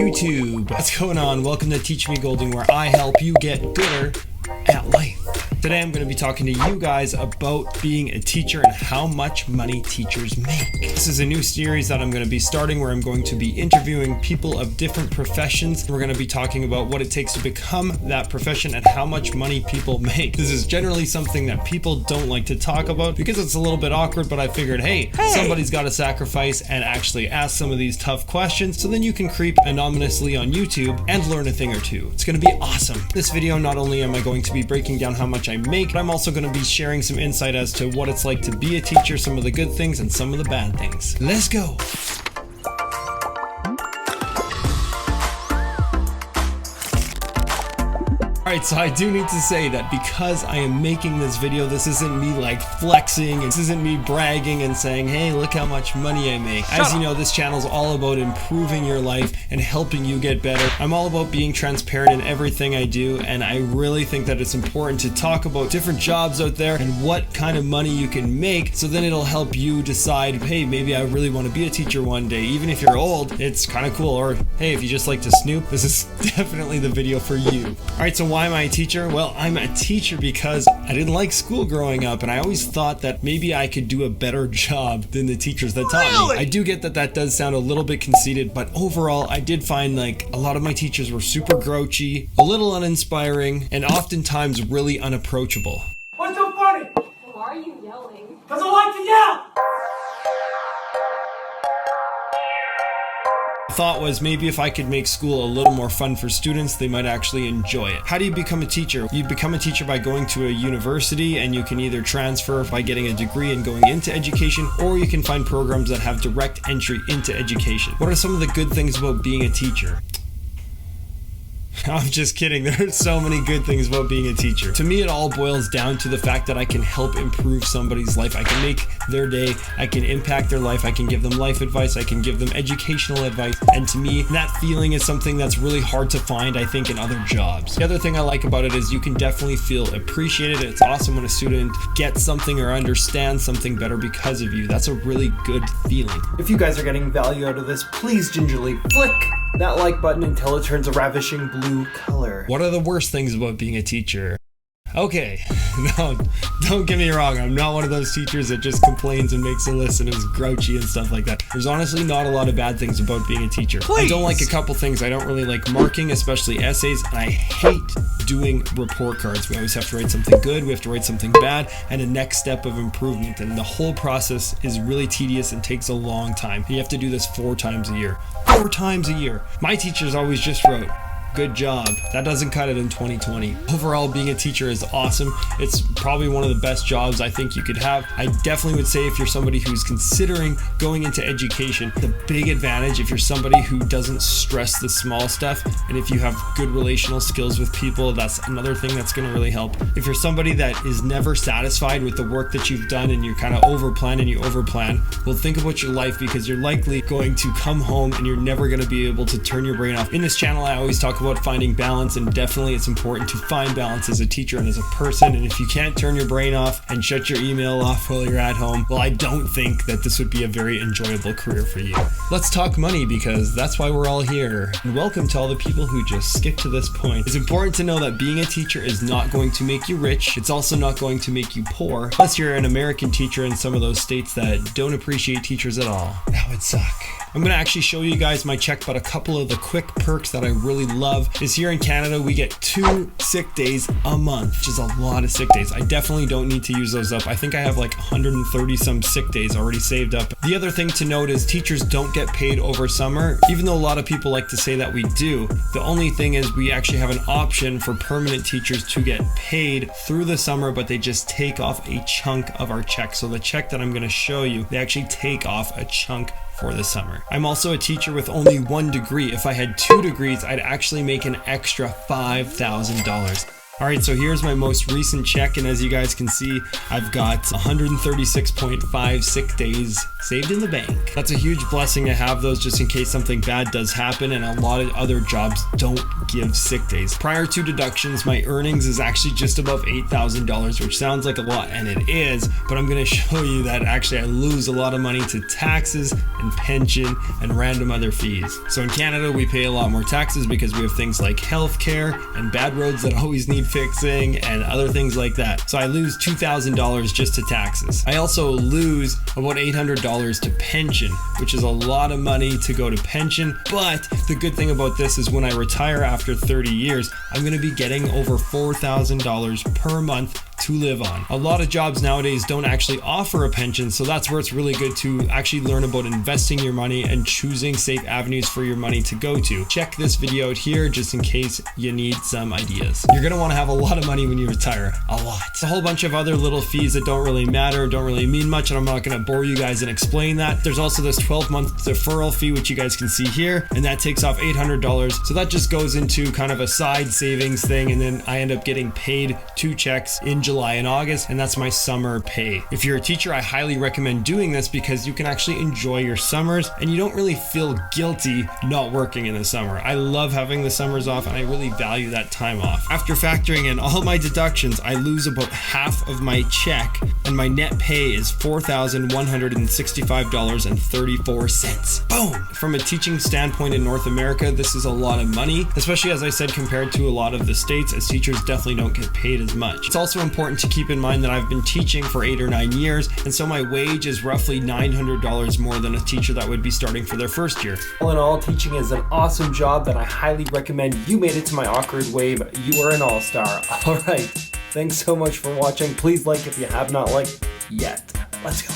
YouTube? What's going on? Welcome to Teach Me Golden, where I help you get gooder at life. Today I'm going to be talking to you guys about being a teacher and how much money teachers make. This is a new series that I'm going to be starting where I'm going to be interviewing people of different professions. We're going to be talking about what it takes to become that profession and how much money people make. This is generally something that people don't like to talk about because it's a little bit awkward, but I figured, hey, somebody's got to sacrifice and actually ask some of these tough questions so then you can creep anonymously on YouTube and learn a thing or two. It's going to be awesome. This video, not only am I going to be breaking down how much I make, but I'm also going to be sharing some insight as to what it's like to be a teacher, some of the good things and some of the bad things. Let's go. Alright, so I do need to say that because I am making this video, this isn't me like flexing, this isn't me bragging and saying, hey, look how much money I make. As you know, this channel is all about improving your life and helping you get better. I'm all about being transparent in everything I do, and I really think that it's important to talk about different jobs out there and what kind of money you can make, so then it'll help you decide, hey, maybe I really want to be a teacher one day. Even if you're old, it's kind of cool. Or hey, if you just like to snoop, this is definitely the video for you. Alright, so why am I a teacher? Well, I'm a teacher because I didn't like school growing up, and I always thought that maybe I could do a better job than the teachers that taught me. I do get that that does sound a little bit conceited, but overall I did find like a lot of my teachers were super grouchy, a little uninspiring, and oftentimes really unapproachable. What's so funny? Why are you yelling? Because I like to yell! Thought was maybe if I could make school a little more fun for students, they might actually enjoy it. How do you become a teacher? You become a teacher by going to a university, and you can either transfer by getting a degree and going into education, or you can find programs that have direct entry into education. What are some of the good things about being a teacher? I'm just kidding. There's so many good things about being a teacher. To me, it all boils down to the fact that I can help improve somebody's life. I can make their day. I can impact their life. I can give them life advice. I can give them educational advice. And to me, that feeling is something that's really hard to find, I think, in other jobs. The other thing I like about it is you can definitely feel appreciated. It's awesome when a student gets something or understands something better because of you. That's a really good feeling. If you guys are getting value out of this, please gingerly flick that like button until it turns a ravishing blue color. What are the worst things about being a teacher? Okay, no, don't get me wrong, I'm not one of those teachers that just complains and makes a list and is grouchy and stuff like that. There's honestly not a lot of bad things about being a teacher. Please. I don't like a couple things. I don't really like marking, especially essays, and I hate doing report cards. We always have to write something good, we have to write something bad, and a next step of improvement, and the whole process is really tedious and takes a long time. You have to do this 4 times a year. 4 times a year. My teachers always just wrote, good job. That doesn't cut it in 2020. Overall, being a teacher is awesome. It's probably one of the best jobs I think you could have. I definitely would say if you're somebody who's considering going into education, the big advantage if you're somebody who doesn't stress the small stuff, and if you have good relational skills with people, that's another thing that's going to really help. If you're somebody that is never satisfied with the work that you've done and you kind of overplan and you overplan, well, think about your life, because you're likely going to come home and you're never going to be able to turn your brain off. In this channel, I always talk about finding balance, and definitely it's important to find balance as a teacher and as a person. And if you can't turn your brain off and shut your email off while you're at home, well, I don't think that this would be a very enjoyable career for you. Let's talk money, because that's why we're all here. And welcome to all the people who just skip to this point. It's important to know that being a teacher is not going to make you rich. It's also not going to make you poor, unless you're an American teacher in some of those states that don't appreciate teachers at all. That would suck. I'm going to actually show you guys my check, but a couple of the quick perks that I really love is here in Canada, we get 2 sick days a month, which is a lot of sick days. I definitely don't need to use those up. I think I have like 130 some sick days already saved up. The other thing to note is teachers don't get paid over summer, even though a lot of people like to say that we do. The only thing is we actually have an option for permanent teachers to get paid through the summer, but they just take off a chunk of our check. So the check that I'm going to show you, they actually take off a chunk for the summer. I'm also a teacher with only 1 degree. If I had 2 degrees, I'd actually make an extra $5,000. All right, so here's my most recent check, and as you guys can see, I've got 136.5 sick days saved in the bank. That's a huge blessing to have those just in case something bad does happen, and a lot of other jobs don't give sick days. Prior to deductions, my earnings is actually just above $8,000, which sounds like a lot, and it is, but I'm gonna show you that actually I lose a lot of money to taxes and pension and random other fees. So in Canada, we pay a lot more taxes because we have things like healthcare and bad roads that always need fixing and other things like that. So I lose $2,000 just to taxes. I also lose about $800 to pension, which is a lot of money to go to pension. But the good thing about this is when I retire after 30 years, I'm going to be getting over $4,000 per month to live on. A lot of jobs nowadays don't actually offer a pension, so that's where it's really good to actually learn about investing your money and choosing safe avenues for your money to go to. Check this video out here just in case you need some ideas. You're gonna want to have a lot of money when you retire, a lot. A whole bunch of other little fees that don't really matter, don't really mean much, and I'm not gonna bore you guys and explain that. There's also this 12-month deferral fee, which you guys can see here, and that takes off $800. So that just goes into kind of a side savings thing, and then I end up getting paid 2 checks in July and August, and that's my summer pay. If you're a teacher, I highly recommend doing this because you can actually enjoy your summers and you don't really feel guilty not working in the summer. I love having the summers off and I really value that time off. After factoring in all my deductions, I lose about half of my check and my net pay is $4,165.34. Boom! From a teaching standpoint in North America, this is a lot of money, especially as I said compared to a lot of the states, as teachers definitely don't get paid as much. It's also important to keep in mind that I've been teaching for 8 or 9 years, and so my wage is roughly $900 more than a teacher that would be starting for their first year. All in all, teaching is an awesome job that I highly recommend. You made it to my awkward wave. You are an all-star. All right. Thanks so much for watching. Please like if you have not liked yet. Let's go.